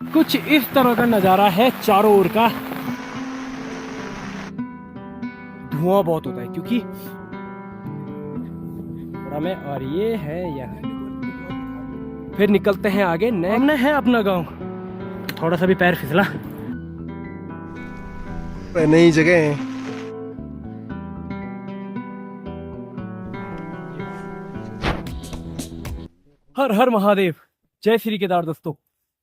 कुछ इस तरह का नज़ारा है चारों ओर का। धुआं बहुत होता है क्योंकि में, और ये है यहाँ। फिर निकलते हैं आगे। सामने है अपना गांव। थोड़ा सा भी पैर फिसला। नई जगह है। हर हर महादेव, जय श्री केदार। दोस्तों,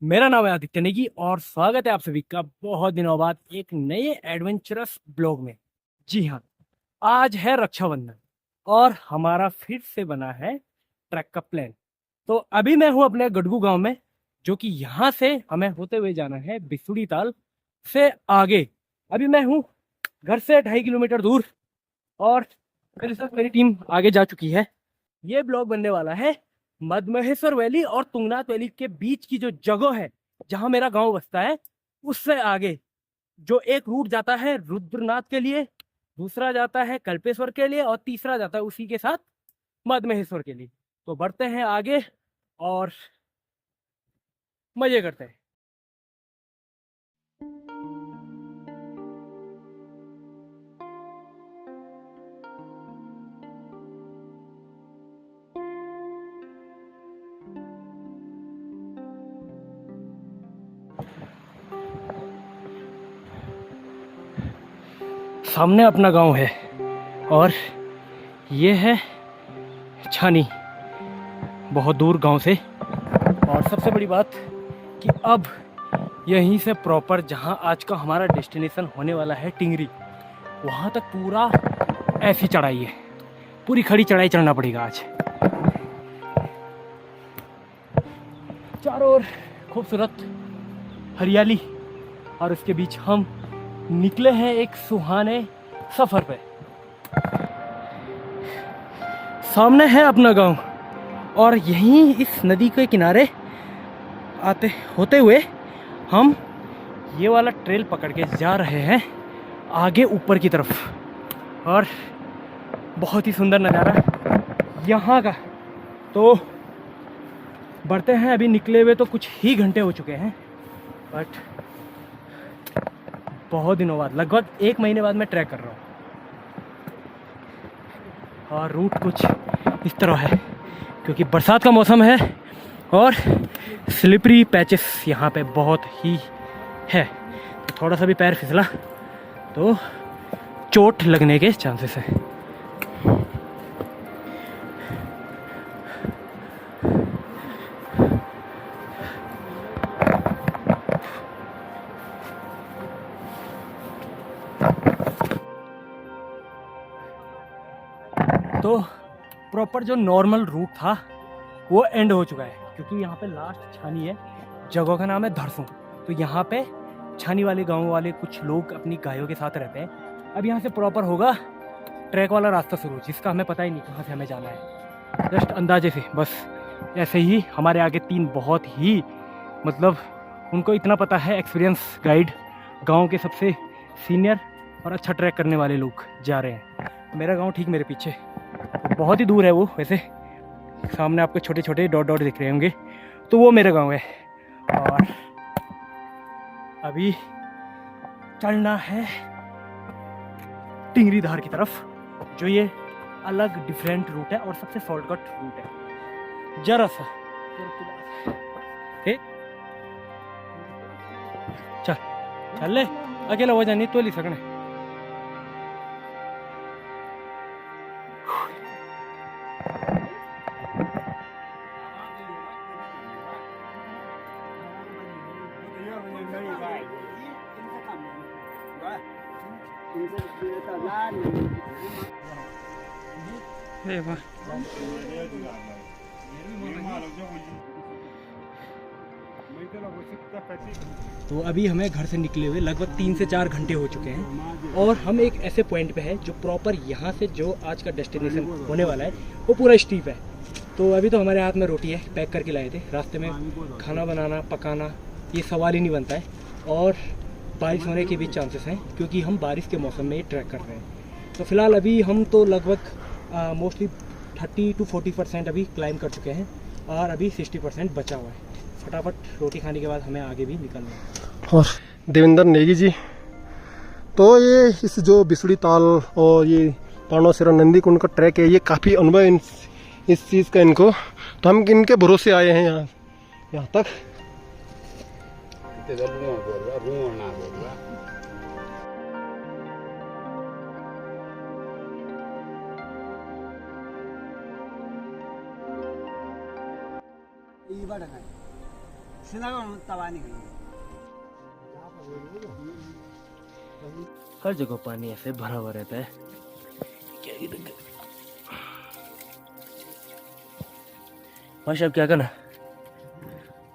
मेरा नाम है आदित्य नेगी और स्वागत है आप सभी का बहुत दिनों बाद एक नए एडवेंचरस ब्लॉग में। जी हाँ, आज है रक्षाबंधन और हमारा फिर से बना है ट्रैक का प्लान। तो अभी मैं हूँ अपने गडगू गांव में, जो कि यहाँ से हमें होते हुए जाना है बिसुड़ी ताल से आगे। अभी मैं हूँ घर से 2.5 किलोमीटर दूर और मेरे साथ मेरी टीम आगे जा चुकी है। ये ब्लॉग बनने वाला है मधमहेश्वर वैली और तुंगनाथ वैली के बीच की जो जगह है जहाँ मेरा गांव बसता है, उससे आगे जो एक रूट जाता है रुद्रनाथ के लिए, दूसरा जाता है कल्पेश्वर के लिए और तीसरा जाता है उसी के साथ मधमहेश्वर के लिए। तो बढ़ते हैं आगे और मजे करते हैं। सामने अपना गांव है और ये है छानी, बहुत दूर गांव से। और सबसे बड़ी बात कि अब यहीं से प्रॉपर जहां आज का हमारा डेस्टिनेशन होने वाला है टिंगरी, वहां तक पूरा ऐसी चढ़ाई है। पूरी खड़ी चढ़ाई चढ़ना पड़ेगा आज। चारों ओर खूबसूरत हरियाली और उसके बीच हम निकले हैं एक सुहाने सफर पे। सामने है अपना गांव और यहीं इस नदी के किनारे आते होते हुए हम ये वाला ट्रेल पकड़ के जा रहे हैं आगे ऊपर की तरफ। और बहुत ही सुंदर नज़ारा यहाँ का। तो बढ़ते हैं। अभी निकले हुए तो कुछ ही घंटे हो चुके हैं, बट बहुत दिनों बाद, लगभग 1 महीने बाद मैं ट्रैक कर रहा हूँ। और रूट कुछ इस तरह है क्योंकि बरसात का मौसम है और स्लिपरी पैचेस यहाँ पे बहुत ही है। तो थोड़ा सा भी पैर फिसला तो चोट लगने के चांसेस हैं। तो प्रॉपर जो नॉर्मल रूट था वो एंड हो चुका है क्योंकि यहाँ पे लास्ट छानी है। जगह का नाम है धरसों। तो यहाँ पे छानी वाले गांव वाले कुछ लोग अपनी गायों के साथ रहते हैं। अब यहाँ से प्रॉपर होगा ट्रैक वाला रास्ता शुरू, जिसका हमें पता ही नहीं कहाँ से हमें जाना है। जस्ट अंदाजे से, बस ऐसे ही। हमारे आगे 3 बहुत ही, मतलब उनको इतना पता है, एक्सपीरियंस गाइड, गाँव के सबसे सीनियर और अच्छा ट्रैक करने वाले लोग जा रहे हैं। मेरा गाँव ठीक मेरे पीछे, बहुत ही दूर है वो। वैसे सामने आपको छोटे छोटे डॉट डॉट दिख रहे होंगे, तो वो मेरा गांव है। और अभी चलना है टिंगरी धार की तरफ, जो ये अलग डिफरेंट रूट है और सबसे शॉर्टकट रूट है। जरा सा चल चल ले, अकेला हो जानी तो ली सकने। तो अभी हमें घर से निकले हुए लगभग 3 से 4 घंटे हो चुके हैं और हम एक ऐसे पॉइंट पे हैं जो प्रॉपर यहाँ से जो आज का डेस्टिनेशन होने वाला है वो पूरा स्टीप है। तो अभी तो हमारे हाथ में रोटी है, पैक करके लाए थे। रास्ते में खाना बनाना पकाना ये सवाल ही नहीं बनता है। और बारिश होने के भी चांसेस हैं क्योंकि हम बारिश के मौसम में ये ट्रैक कर रहे हैं। तो फिलहाल अभी हम तो लगभग मोस्टली 30 to 40% अभी क्लाइम कर चुके हैं और अभी 60% बचा हुआ है। फटाफट रोटी खाने के बाद हमें आगे भी निकलना है। और देवेंद्र नेगी जी, तो ये इस जो बिसुड़ी ताल और ये पाणोसिरा नंदी कुंड का ट्रैक है, ये काफ़ी अनुभव इस चीज़ का इनको, तो हम इनके भरोसे आए हैं यहाँ तक। हर जगह पानी ऐसे भरा हुआ रहता है। क्या ही दिक्कत। भाई अब क्या करना,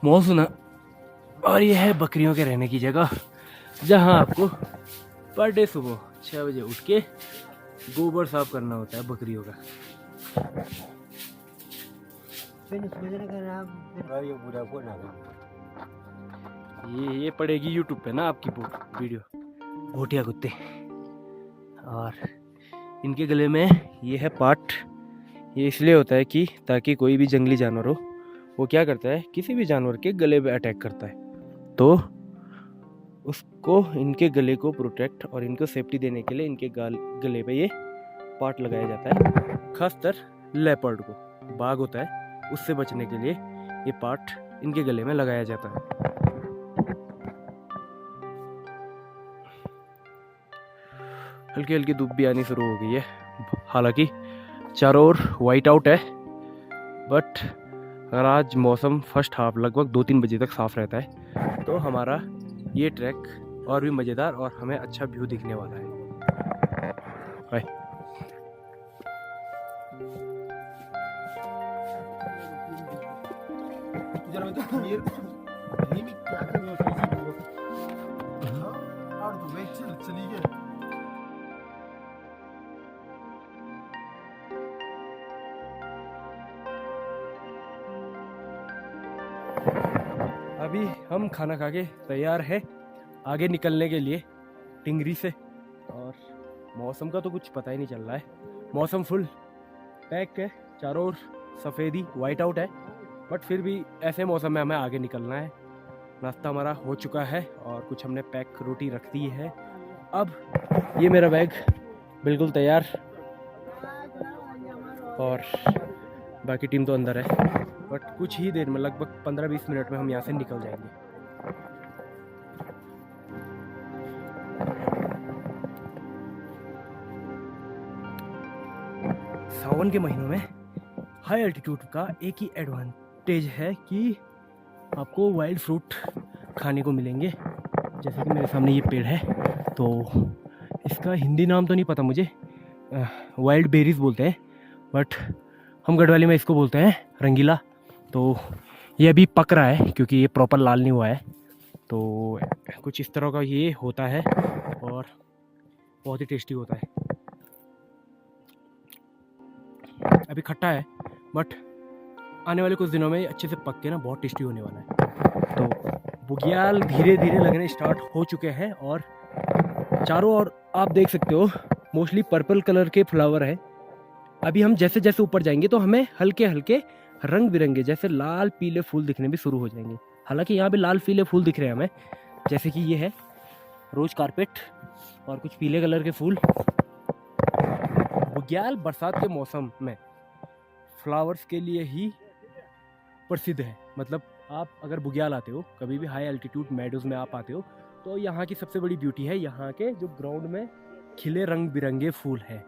मौसम और ये है बकरियों के रहने की जगह, जहाँ आपको पर डे सुबह 6 बजे उठ के गोबर साफ करना होता है बकरियों का। ये पड़ेगी यूट्यूब पे ना आपकी वीडियो, भोटिया कुत्ते। और इनके गले में ये है पाट, ये इसलिए होता है कि ताकि कोई भी जंगली जानवर हो, वो क्या करता है, किसी भी जानवर के गले पे अटैक करता है, तो उसको इनके गले को प्रोटेक्ट और इनको सेफ्टी देने के लिए इनके गले पे ये पाट लगाया जाता है। खासकर लेपर्ड को, बाघ होता है, उससे बचने के लिए ये पाट इनके गले में लगाया जाता है। हल्की हल्की धूप भी आनी शुरू हो गई है, हालांकि चारों ओर वाइट आउट है, बट अगर आज मौसम फर्स्ट हाफ लगभग 2-3 बजे तक साफ रहता है तो हमारा ये ट्रैक और भी मज़ेदार और हमें अच्छा व्यू दिखने वाला है। बाय। अभी हम खाना खा के तैयार है आगे निकलने के लिए टिंगरी से, और मौसम का तो कुछ पता ही नहीं चल रहा है। मौसम फुल पैक है, चारों ओर सफ़ेदी वाइट आउट है, बट फिर भी ऐसे मौसम में हमें आगे निकलना है। नाश्ता हमारा हो चुका है और कुछ हमने पैक रोटी रख दी है। अब ये मेरा बैग बिल्कुल तैयार और बाकी टीम तो अंदर है, बट कुछ ही देर में लगभग 15-20 मिनट में हम यहाँ से निकल जाएंगे। सावन के महीनों में हाई एल्टीट्यूड का एक ही एडवांटेज है कि आपको वाइल्ड फ्रूट खाने को मिलेंगे। जैसे कि मेरे सामने ये पेड़ है, तो इसका हिंदी नाम तो नहीं पता मुझे, वाइल्ड बेरीज बोलते हैं, बट हम गढ़वाली में इसको बोलते हैं रंगीला। तो ये अभी पक रहा है क्योंकि ये प्रॉपर लाल नहीं हुआ है, तो कुछ इस तरह का ये होता है और बहुत ही टेस्टी होता है। अभी खट्टा है, बट आने वाले कुछ दिनों में अच्छे से पक के ना बहुत टेस्टी होने वाला है। तो बुग्याल धीरे धीरे लगने स्टार्ट हो चुके हैं और चारों ओर आप देख सकते हो मोस्टली पर्पल कलर के फ्लावर है। अभी हम जैसे जैसे ऊपर जाएंगे तो हमें हल्के हल्के रंग बिरंगे जैसे लाल पीले फूल दिखने भी शुरू हो जाएंगे। हालांकि यहाँ पे लाल पीले फूल दिख रहे हैं हमें, जैसे कि ये है रोज कारपेट और कुछ पीले कलर के फूल। बुग्याल बरसात के मौसम में फ्लावर्स के लिए ही प्रसिद्ध है। मतलब आप अगर बुग्याल आते हो, कभी भी हाई एल्टीट्यूड मेडोज में आप आते हो, तो यहाँ की सबसे बड़ी ब्यूटी है यहाँ के जो ग्राउंड में खिले रंग बिरंगे फूल हैं।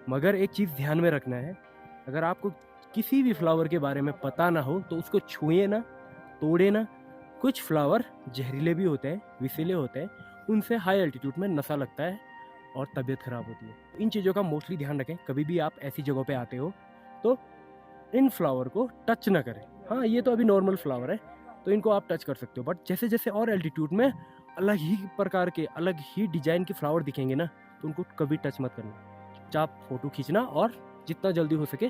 मगर एक चीज़ ध्यान में रखना है, अगर आपको किसी भी फ्लावर के बारे में पता ना हो तो उसको छुए ना, तोड़े ना। कुछ फ्लावर जहरीले भी होते हैं, विषैले होते हैं, उनसे हाई एल्टीट्यूड में नशा लगता है और तबीयत खराब होती है। इन चीज़ों का मोस्टली ध्यान रखें। कभी भी आप ऐसी जगहों पे आते हो तो इन फ्लावर को टच ना करें। हाँ, ये तो अभी नॉर्मल फ्लावर है तो इनको आप टच कर सकते हो, बट जैसे जैसे और एल्टीट्यूड में अलग ही प्रकार के अलग ही डिजाइन के फ्लावर दिखेंगे ना, तो उनको कभी टच मत करना। चुपचाप फोटो खींचना और जितना जल्दी हो सके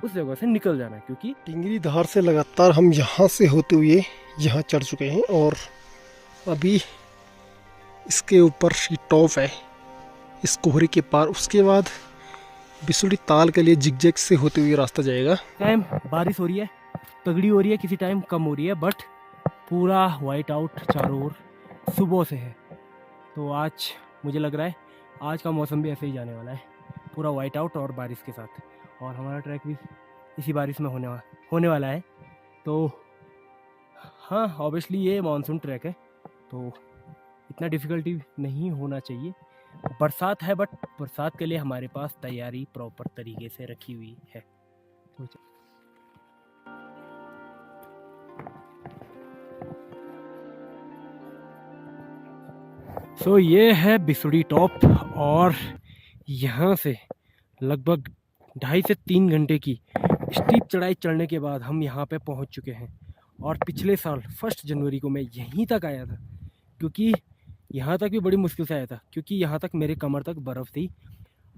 उस जगह से निकल जाना, क्योंकि टिंगरी धार से लगातार हम यहाँ से होते हुए यहाँ चढ़ चुके हैं और अभी इसके ऊपर ही टॉप है इस कोहरे के पार। उसके बाद बिसुड़ी ताल के लिए जिगजैग से होते हुए रास्ता जाएगा। टाइम बारिश हो रही है, तगड़ी हो रही है, किसी टाइम कम हो रही है, बट पूरा वाइट आउट चारों ओर सुबह से है। तो आज मुझे लग रहा है आज का मौसम भी ऐसे ही जाने वाला है, पूरा वाइट आउट और बारिश के साथ। और हमारा ट्रैक भी इसी बारिश में होने वाला है। तो हाँ, ऑब्वियसली ये मानसून ट्रैक है तो इतना डिफ़िकल्टी नहीं होना चाहिए। बरसात है बट बरसात के लिए हमारे पास तैयारी प्रॉपर तरीके से रखी हुई है। तो ये है बिसुड़ी टॉप और यहाँ से लगभग 2.5 से 3 घंटे की स्टीप चढ़ाई चढ़ने के बाद हम यहाँ पे पहुँच चुके हैं। और पिछले साल 1 जनवरी को मैं यहीं तक आया था, क्योंकि यहाँ तक भी बड़ी मुश्किल से आया था, क्योंकि यहाँ तक मेरे कमर तक बर्फ़ थी।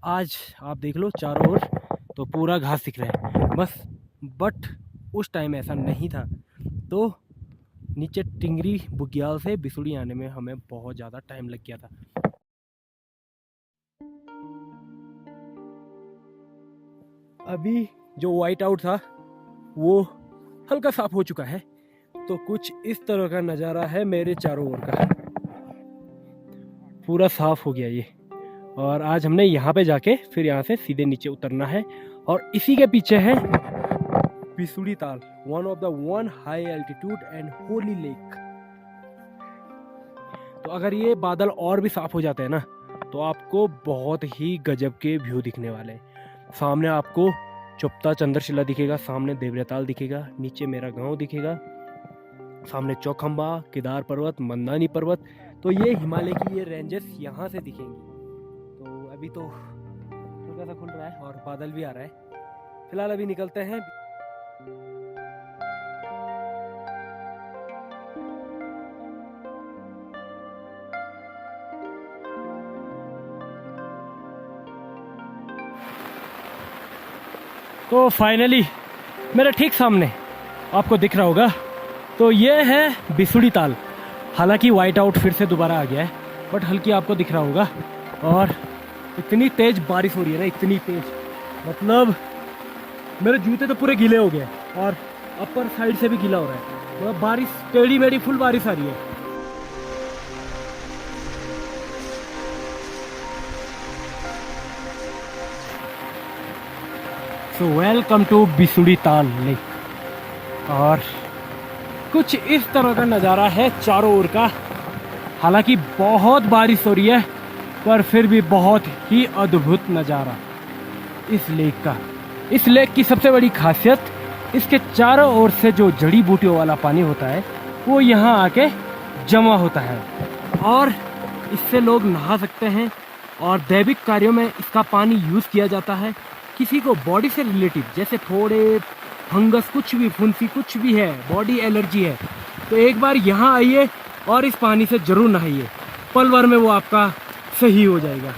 आज आप देख लो चारों ओर तो पूरा घास दिख रहा है बस, बट उस टाइम ऐसा नहीं था। तो नीचे टिंगरी बुग्याल से बिसुड़ी आने में हमें बहुत ज़्यादा टाइम लग गया था। अभी जो वाइट आउट था वो हल्का साफ हो चुका है, तो कुछ इस तरह का नज़ारा है मेरे चारों ओर का, पूरा साफ हो गया ये। और आज हमने यहाँ पे जाके फिर यहाँ से सीधे नीचे उतरना है। और इसी के पीछे है बिसुड़ी ताल, one of the one high altitude and Holi lake. तो अगर ये बादल और भी साफ हो जाते हैं ना तो आपको बहुत ही गजब के व्यू दिखने वाले हैं। सामने आपको चुप्ता चंद्रशिला दिखेगा, सामने देवरियाताल दिखेगा, नीचे मेरा गांव दिखेगा, सामने चौखंबा, केदार पर्वत, मंदानी पर्वत। तो ये हिमालय की ये रेंजेस यहाँ से दिखेंगी। तो अभी तो हल्का सा खुल रहा है और बादल भी आ रहा है। फिलहाल अभी निकलते हैं। तो फाइनली मेरे ठीक सामने आपको दिख रहा होगा, तो ये है बिसुड़ी ताल। हालांकि वाइट आउट फिर से दोबारा आ गया है, बट हल्की आपको दिख रहा होगा। और इतनी तेज़ बारिश हो रही है ना, इतनी तेज़, मतलब मेरे जूते तो पूरे गीले हो गए और अपर साइड से भी गीला हो रहा है। मतलब बारिश टेढ़ी मेढ़ी फुल बारिश आ रही है। सो वेलकम टू बिसुड़ी ताल लेक। और कुछ इस तरह का नज़ारा है चारों ओर का। हालांकि बहुत बारिश हो रही है पर फिर भी बहुत ही अद्भुत नज़ारा इस लेक का। इस लेक की सबसे बड़ी खासियत इसके चारों ओर से जो जड़ी बूटियों वाला पानी होता है वो यहाँ आके जमा होता है और इससे लोग नहा सकते हैं। और दैविक कार्यों में इसका पानी यूज़ किया जाता है। किसी को बॉडी से रिलेटेड जैसे फोड़े, फंगस, कुछ भी, फुंसी कुछ भी है, बॉडी एलर्जी है, तो एक बार यहाँ आइए और इस पानी से ज़रूर नहाइए, पल भर में वो आपका सही हो जाएगा।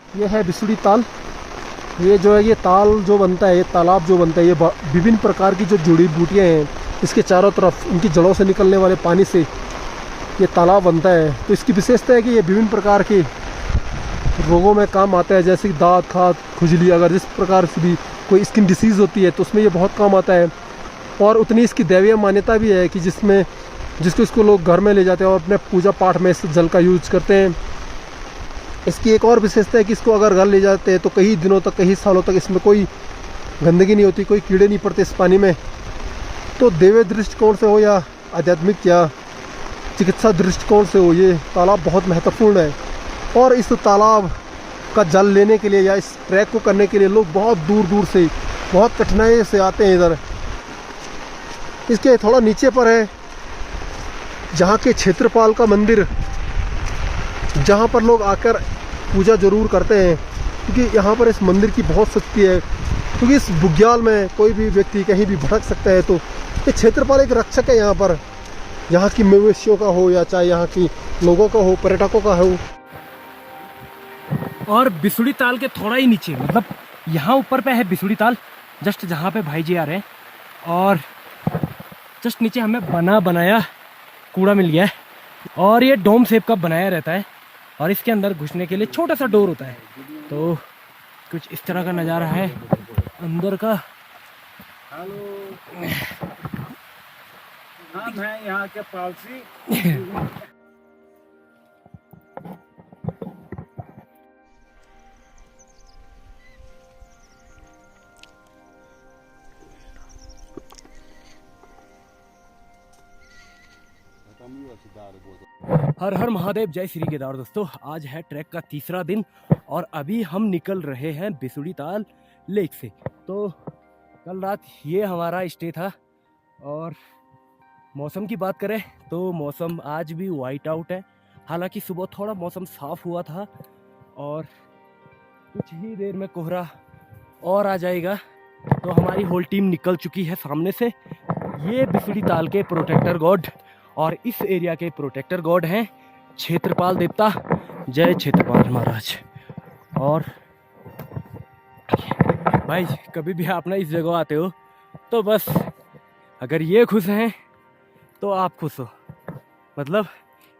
ये है बिसुड़ी ताल। ये जो है ये ताल जो बनता है, ये तालाब जो बनता है, ये विभिन्न प्रकार की जो जड़ी बूटियाँ हैं इसके चारों तरफ उनकी जड़ों से निकलने वाले पानी से ये तालाब बनता है। तो इसकी विशेषता है कि ये विभिन्न प्रकार के रोगों में काम आता है, जैसे कि दांत, खाद, खुजली, अगर जिस प्रकार से भी कोई स्किन डिसीज़ होती है तो उसमें ये बहुत काम आता है। और उतनी इसकी दैवीय मान्यता भी है कि जिसको लोग घर में ले जाते हैं और अपने पूजा पाठ में इस जल का यूज करते हैं। इसकी एक और विशेषता है कि इसको अगर घर ले जाते हैं तो कई दिनों तक, कई सालों तक इसमें कोई गंदगी नहीं होती, कोई कीड़े नहीं पड़ते इस पानी में। तो दैवीय दृष्टिकोण से हो या आध्यात्मिक या चिकित्सा दृष्टिकोण से हो, ये तालाब बहुत महत्वपूर्ण है। और इस तालाब का जल लेने के लिए या इस ट्रैक को करने के लिए लोग बहुत दूर दूर से, बहुत कठिनाई से आते हैं इधर। इसके थोड़ा नीचे पर है जहाँ के क्षेत्रपाल का मंदिर, जहाँ पर लोग आकर पूजा जरूर करते हैं, क्योंकि यहाँ पर इस मंदिर की बहुत शक्ति है। क्योंकि इस बुग्याल में कोई भी व्यक्ति कहीं भी भटक सकता है, तो ये क्षेत्रपाल एक रक्षक है यहाँ पर, यहाँ की मवेशियों का हो या चाहे यहाँ की लोगों का हो, पर्यटकों का हो। और बिसुड़ी ताल के थोड़ा ही नीचे, मतलब यहाँ ऊपर पे है बिसुड़ी ताल, जस्ट जहाँ पे भाई जी आ रहे हैं, और जस्ट नीचे हमें बना बनाया कूड़ा मिल गया है। और ये डोम शेप का बनाया रहता है और इसके अंदर घुसने के लिए छोटा सा डोर होता है। तो कुछ इस तरह का नज़ारा है अंदर का। हेलो, हम हैं यहाँ के पालसी। हर हर महादेव, जय श्री केदार। दोस्तों आज है ट्रैक का तीसरा दिन और अभी हम निकल रहे हैं बिसुड़ी ताल लेक से। तो कल रात ये हमारा स्टे था और मौसम की बात करें तो मौसम आज भी वाइट आउट है। हालांकि सुबह थोड़ा मौसम साफ हुआ था और कुछ ही देर में कोहरा और आ जाएगा। तो हमारी होल टीम निकल चुकी है सामने से। ये बिसुड़ी ताल के प्रोटेक्टर गॉड और इस एरिया के प्रोटेक्टर गॉड हैं क्षेत्रपाल देवता। जय क्षेत्रपाल महाराज। और भाई कभी भी आप ना इस जगह आते हो तो बस अगर ये खुश हैं तो आप खुश हो। मतलब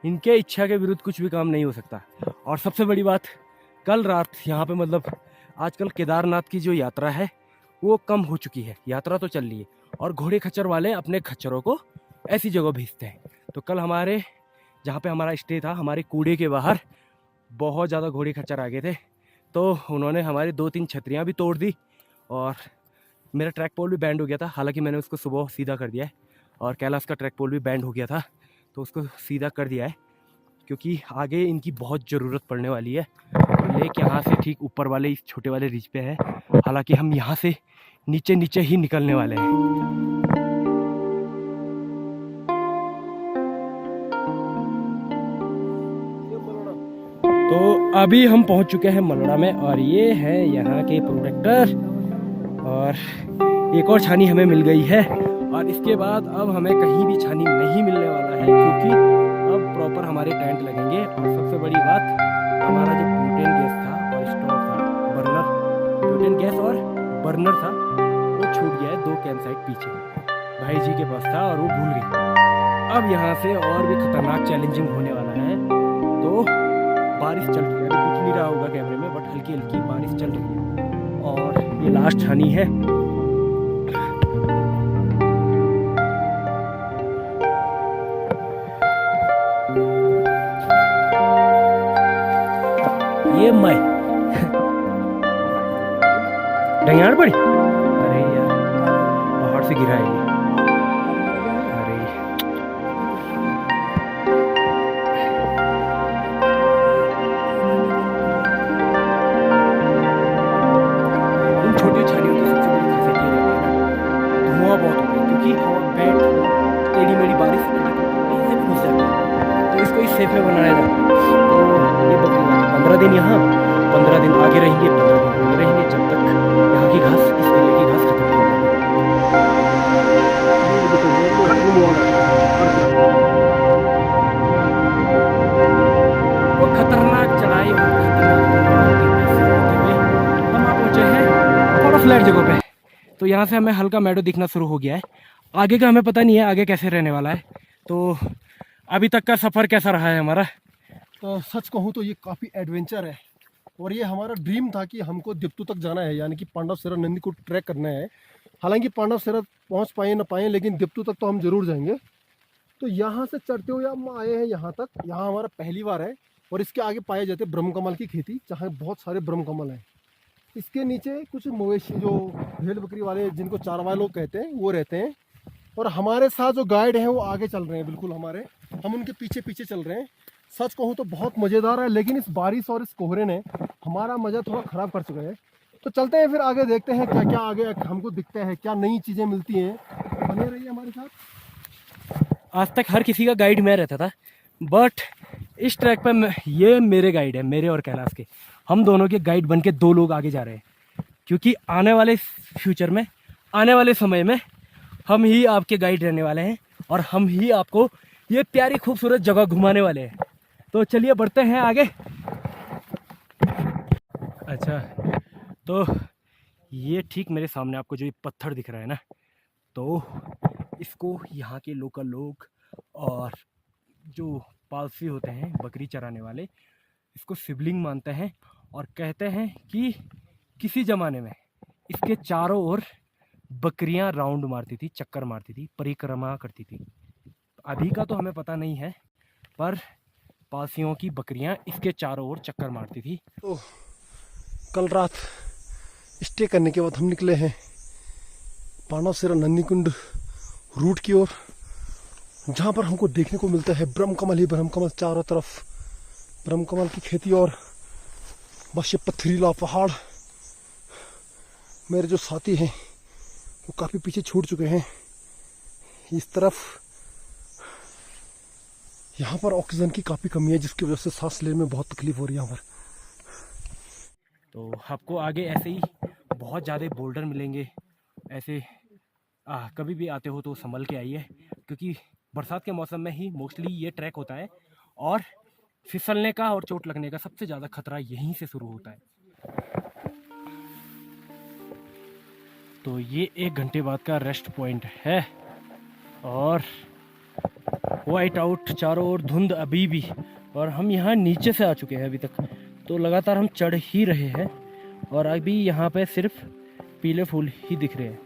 इनके इच्छा के विरुद्ध कुछ भी काम नहीं हो सकता। और सबसे बड़ी बात, कल रात यहाँ पे मतलब आजकल केदारनाथ की जो यात्रा है वो कम हो चुकी है। यात्रा तो चल रही है और घोड़े खच्चर वाले अपने खच्चरों को ऐसी जगह भेजते हैं। तो कल हमारे जहाँ पे हमारा स्टे था, हमारे कूड़े के बाहर बहुत ज़्यादा घोड़े खच्चर आ गए थे। तो उन्होंने हमारी 2-3 छतरियाँ भी तोड़ दी और मेरा ट्रैक पोल भी बैंड हो गया था। हालांकि मैंने उसको सुबह सीधा कर दिया है और कैलाश का ट्रैक पोल भी बैंड हो गया था तो उसको सीधा कर दिया है क्योंकि आगे इनकी बहुत ज़रूरत पड़ने वाली है। तो लेक यहाँ से ठीक ऊपर वाले इस छोटे वाले रिज पे है। हालांकि हम यहाँ से नीचे नीचे ही निकलने वाले हैं। तो अभी हम पहुंच चुके हैं मलड़ा में और ये है यहाँ के प्रोटेक्टर और एक और छानी हमें मिल गई है। और इसके बाद अब हमें कहीं भी छानी नहीं मिलने वाला है क्योंकि अब प्रॉपर हमारे टेंट लगेंगे। और सबसे बड़ी बात, हमारा जो ब्यूटेन गैस था और स्टोव था, बर्नर, ब्यूटेन गैस और बर्नर था, वो छूट गया है 2 कैंप साइट पीछे। भाई जी के पास था और वो भूल गए। अब यहाँ से और भी खतरनाक चैलेंजिंग होने वाला है। तो बारिश चल रही है, अभी दिख नहीं रहा होगा कैमरे में बट हल्की हल्की बारिश चल रही है और ये लास्ट छानी है। ये मैं डंगाड़ पड़ी। अरे यार पहाड़ से गिरा है ये। अरे इन छोटी छानियों की सबसे बड़ी खासियत ये रहती है ना, धुआं बहुत होता है क्योंकि हवा बैठ टेढ़ी मेढ़ी बारिश से घुस जाती है। तो इसको इस शेप में बनाया जाता है। तो ये बकरी 15 दिन यहाँ, 15 दिन आगे रहेंगे, 15 दिन आगे रहेंगे जब तक यहाँ की घास, इस एरिया की घास खत्म नहीं हो जाती। वो खतरनाक चढ़ाई और हम आ पहुंचे हैं थोड़ा फ्लैट जगह पे। तो यहाँ से हमें हल्का मैडो दिखना शुरू हो गया है। आगे का हमें पता नहीं है आगे कैसे रहने वाला है। तो अभी तक का सफ़र कैसा रहा है हमारा? तो सच कहूँ तो ये काफ़ी एडवेंचर है और ये हमारा ड्रीम था कि हमको दिप्तू तक जाना है, यानी कि पांडव सेरा नंदी को ट्रैक करना है। हालांकि पांडव सेरा पहुँच पाए ना पाए लेकिन दिप्तू तक तो हम जरूर जाएंगे। तो यहाँ से चढ़ते हुए हम आए हैं यहाँ तक। यहाँ हमारा पहली बार है और इसके आगे पाए जाते ब्रह्मकमल की खेती, जहाँ बहुत सारे ब्रह्मकमल हैं। इसके नीचे कुछ मवेशी जो भेड़ बकरी वाले जिनको चारवाए लोग कहते हैं वो रहते हैं। और हमारे साथ जो गाइड हैं वो आगे चल रहे हैं बिल्कुल हमारे, हम उनके पीछे पीछे चल रहे हैं। सच कहूँ तो बहुत मज़ेदार है लेकिन इस बारिश और इस कोहरे ने हमारा मज़ा थोड़ा ख़राब कर चुका है। तो चलते हैं फिर आगे, देखते हैं क्या क्या आगे हमको दिखता है, क्या नई चीज़ें मिलती हैं। बने रहिए हमारे साथ। आज तक हर किसी का गाइड मैं रहता था बट इस ट्रैक पर ये मेरे गाइड है, मेरे और कैलाश के। हम दोनों के गाइड बन के 2 लोग आगे जा रहे हैं क्योंकि आने वाले फ्यूचर में, आने वाले समय में हम ही आपके गाइड रहने वाले हैं और हम ही आपको ये प्यारी खूबसूरत जगह घुमाने वाले हैं। तो चलिए बढ़ते हैं आगे। अच्छा, तो ये ठीक मेरे सामने आपको जो ये पत्थर दिख रहा है ना, तो इसको यहाँ के लोकल लोग और जो पालसी होते हैं बकरी चराने वाले, इसको शिवलिंग मानते हैं और कहते हैं कि किसी ज़माने में इसके चारों ओर बकरियां राउंड मारती थी, चक्कर मारती थी, परिक्रमा करती थी। अभी का तो हमें पता नहीं है, पर पासियों की बकरियां इसके चारों ओर चक्कर मारती थी। तो कल रात स्टे करने के बाद हम निकले हैं पांडवसिरा नन्नीकुंड रूट की ओर, जहाँ पर हमको देखने को मिलता है ब्रह्मकमल ही ब्रह्मकमल, चारों तरफ ब्रह्मकमल की खेती और बस ये पथरीला पहाड़। मेरे जो साथी हैं वो काफ़ी पीछे छूट चुके हैं। इस तरफ यहाँ पर ऑक्सीजन की काफ़ी कमी है, जिसकी वजह से सांस लेने में बहुत तकलीफ हो रही है यहाँ पर। तो आपको आगे ऐसे ही बहुत ज़्यादा बोल्डर मिलेंगे। ऐसे कभी भी आते हो तो संभल के आइए, क्योंकि बरसात के मौसम में ही मोस्टली ये ट्रैक होता है और फिसलने का और चोट लगने का सबसे ज़्यादा खतरा यहीं से शुरू होता है। तो ये 1 घंटे बाद का रेस्ट पॉइंट है और वाइट आउट चारों ओर धुंध अभी भी, और हम यहाँ नीचे से आ चुके हैं अभी तक, तो लगातार हम चढ़ ही रहे हैं और अभी यहाँ पे सिर्फ पीले फूल ही दिख रहे हैं।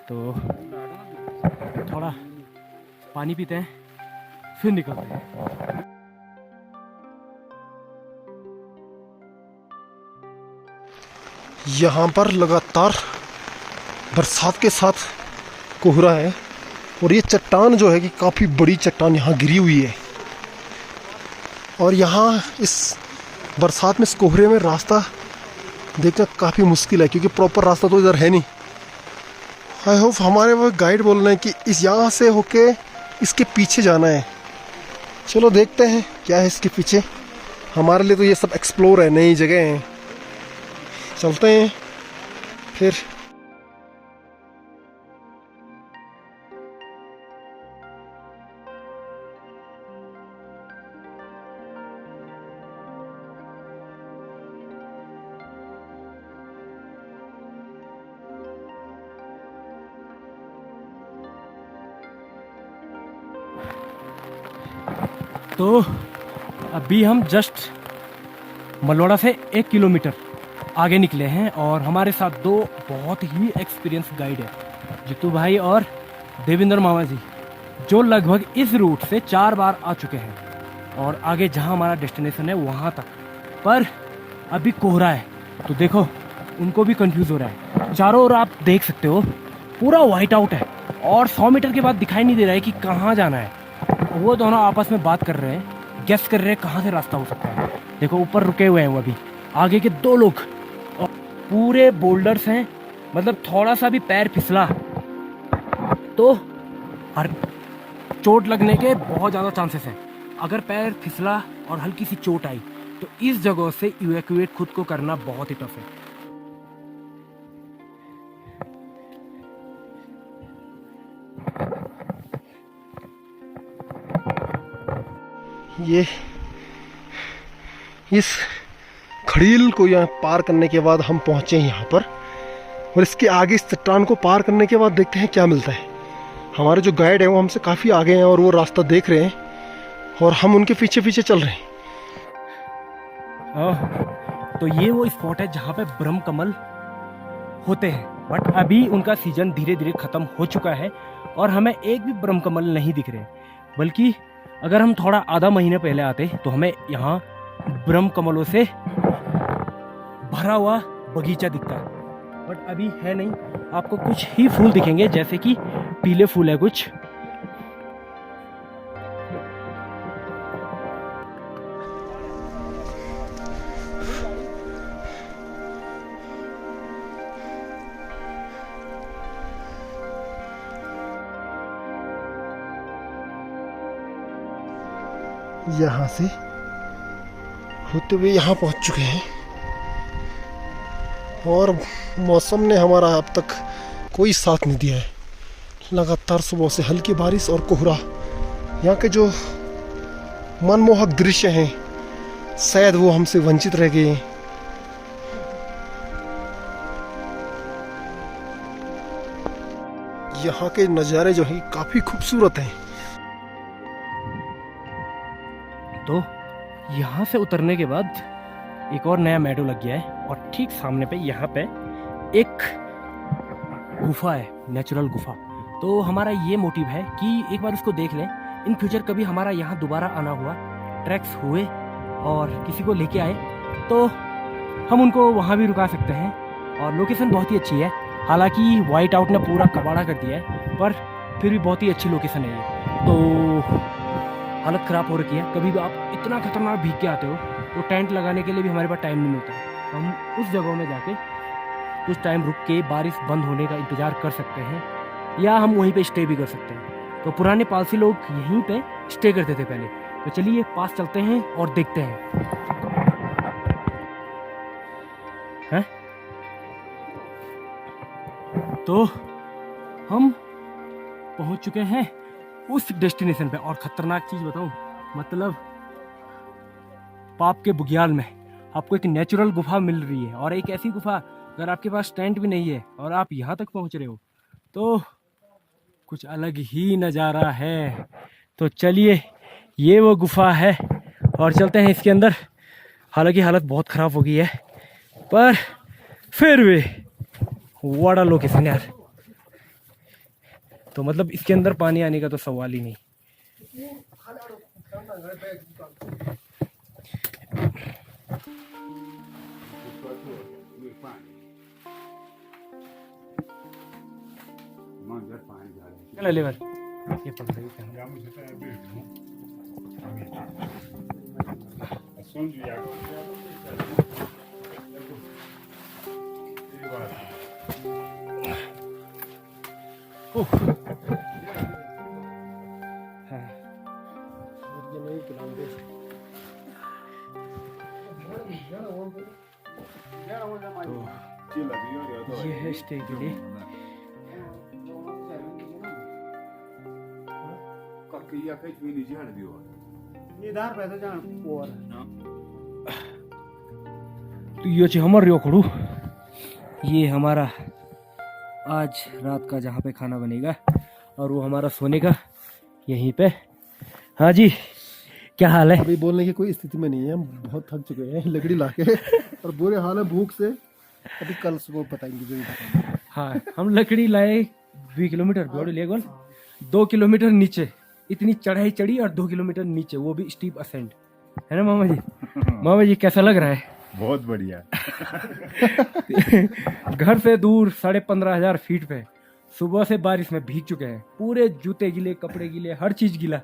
तो थोड़ा पानी पीते हैं फिर निकलते हैं। यहाँ पर लगातार बरसात के साथ कोहरा है और ये चट्टान जो है कि काफ़ी बड़ी चट्टान यहाँ गिरी हुई है, और यहाँ इस बरसात में इस कोहरे में रास्ता देखना काफ़ी मुश्किल है, क्योंकि प्रॉपर रास्ता तो इधर है नहीं। आई होप हमारे वो गाइड बोल रहे हैं कि इस यहाँ से होके इसके पीछे जाना है। चलो देखते हैं क्या है इसके पीछे। हमारे लिए तो ये सब एक्सप्लोर है, नई जगह है, चलते हैं फिर। तो अभी हम जस्ट मलौड़ा से 1 किलोमीटर आगे निकले हैं और हमारे साथ 2 बहुत ही एक्सपीरियंस गाइड है, जितू भाई और देवेंद्र मामा जी, जो लगभग इस रूट से 4 बार आ चुके हैं और आगे जहां हमारा डेस्टिनेशन है वहां तक। पर अभी कोहरा है तो देखो उनको भी कंफ्यूज हो रहा है। चारों ओर आप देख सकते हो पूरा वाइट आउट है और 100 मीटर के बाद दिखाई नहीं दे रहा है कि कहाँ जाना है। वो दोनों आपस में बात कर रहे हैं, गेस कर रहे हैं कहाँ से रास्ता हो सकता है। देखो ऊपर रुके हुए हैं वो अभी, आगे के 2 लोग, और पूरे बोल्डर्स हैं, मतलब थोड़ा सा भी पैर फिसला तो हर चोट लगने के बहुत ज़्यादा चांसेस हैं। अगर पैर फिसला और हल्की सी चोट आई तो इस जगह से इवैक्यूएट खुद को करना बहुत ही टफ है। ये इस खड़ील को यहाँ पार करने के बाद हम पहुँचे हैं यहाँ पर, और इसके आगे इस चट्टान को पार करने के बाद देखते हैं क्या मिलता है। हमारे जो गाइड हैं वो हमसे काफ़ी आगे हैं और वो रास्ता देख रहे हैं और हम उनके पीछे पीछे चल रहे हैं। तो ये वो स्पॉट है जहाँ पे ब्रह्म कमल होते हैं, बट अभी उनका सीजन धीरे धीरे ख़त्म हो चुका है और हमें एक भी ब्रह्म कमल नहीं दिख रहे। बल्कि अगर हम थोड़ा आधा महीने पहले आते तो हमें यहाँ ब्रह्म कमलों से भरा हुआ बगीचा दिखता है, बट अभी है नहीं। आपको कुछ ही फूल दिखेंगे, जैसे कि पीले फूल है कुछ। यहाँ से होते हुए यहाँ पहुँच चुके हैं और मौसम ने हमारा अब तक कोई साथ नहीं दिया है। लगातार सुबह से हल्की बारिश और कोहरा, यहाँ के जो मनमोहक दृश्य हैं शायद वो हमसे वंचित रह गए। यहाँ के नज़ारे जो हैं काफ़ी खूबसूरत हैं। तो यहाँ से उतरने के बाद एक और नया मैडो लग गया है और ठीक सामने पे यहाँ पे एक गुफा है, नेचुरल गुफा। तो हमारा ये मोटिव है कि एक बार उसको देख लें, इन फ्यूचर कभी हमारा यहाँ दोबारा आना हुआ, ट्रैक्स हुए और किसी को लेके आए तो हम उनको वहाँ भी रुका सकते हैं। और लोकेशन बहुत ही अच्छी है, हालांकि वाइट आउट ने पूरा कबाड़ा कर दिया है, पर फिर भी बहुत ही अच्छी लोकेशन है ये। तो हालत ख़राब हो रखी है, कभी भी आप इतना खतरनाक भीग के आते हो तो टेंट लगाने के लिए भी हमारे पास टाइम नहीं मिलता। तो हम उस जगहों में जाके कुछ टाइम रुक के बारिश बंद होने का इंतज़ार कर सकते हैं, या हम वहीं पे स्टे भी कर सकते हैं। तो पुराने पालसी लोग यहीं पे स्टे करते थे पहले। तो चलिए पास चलते हैं और देखते हैं। हैं? तो हम पहुंच चुके हैं उस डेस्टिनेशन पे। और खतरनाक चीज बताऊं, मतलब पाप के बुग्याल में आपको एक नेचुरल गुफा मिल रही है। और एक ऐसी गुफा, अगर आपके पास टेंट भी नहीं है और आप यहाँ तक पहुँच रहे हो तो कुछ अलग ही नज़ारा है। तो चलिए, ये वो गुफा है और चलते हैं इसके अंदर। हालांकि हालत बहुत ख़राब हो गई है, पर फिर भी व्हाट अ लोकेशन यार। तो मतलब इसके अंदर पानी आने का तो सवाल ही नहीं। चलो लेवर ये पकड़ रही है। ये है स्टे के लिए। तो ये हमर खड़ू, ये हमारा आज रात का जहाँ पे खाना बनेगा और वो हमारा सोने का यहीं पे। हाँ जी, क्या हाल है? अभी बोलने की कोई स्थिति में नहीं है, हम बहुत थक चुके हैं लकड़ी लाके और बुरे हाल है भूख से। अभी कल सुबह बताएंगे जो भी बताएंगे। हाँ, हम लकड़ी लाए 2 किलोमीटर दौड़ ले गोल, 2 किलोमीटर नीचे इतनी चढ़ाई चढ़ी और 2 किलोमीटर नीचे, वो भी स्टीप असेंड, है ना मामा जी? मामा जी कैसा लग रहा है? बहुत बढ़िया। घर से दूर 15,500 फीट पे सुबह से बारिश में भीग चुके हैं, पूरे जूते गीले, कपड़े गीले, हर चीज गीला,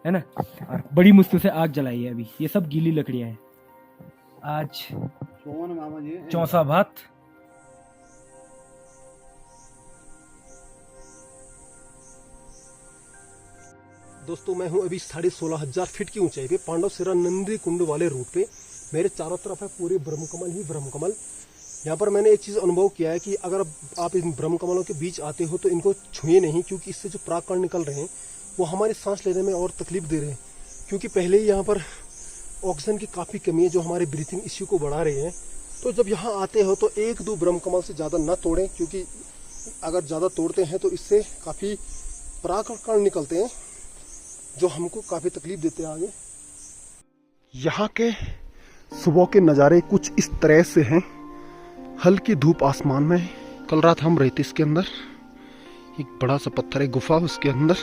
है ना? और बड़ी मुश्किल से आग जलाई है। अभी ये सब गीली लकड़ियां हैं। आज चौसा भात, दोस्तों मैं हूं अभी 16,500 फीट की ऊंचाई पे, पांडव सिरा नंदी कुंड वाले रूट पे। मेरे चारों तरफ है पूरे ब्रह्मकमल ही ब्रह्मकमल। यहाँ पर मैंने एक चीज़ अनुभव किया है कि अगर आप इन ब्रह्मकमलों के बीच आते हो तो इनको छुए नहीं, क्योंकि इससे जो परागकण निकल रहे हैं वो हमारे सांस लेने में और तकलीफ दे रहे हैं। क्योंकि पहले ही यहाँ पर ऑक्सीजन की काफ़ी कमी है जो हमारे ब्रीथिंग इश्यू को बढ़ा रहे हैं। तो जब यहाँ आते हो तो 1-2 ब्रह्मकमल से ज़्यादा न तोड़ें, क्योंकि अगर ज़्यादा तोड़ते हैं तो इससे काफ़ी परागकण निकलते हैं जो हमको काफ़ी तकलीफ देते हैं आगे। यहाँ के सुबह के नज़ारे कुछ इस तरह से हैं। हल्की धूप आसमान में। कल रात हम रहे थे इसके अंदर, एक बड़ा सा पत्थर है, गुफा, उसके अंदर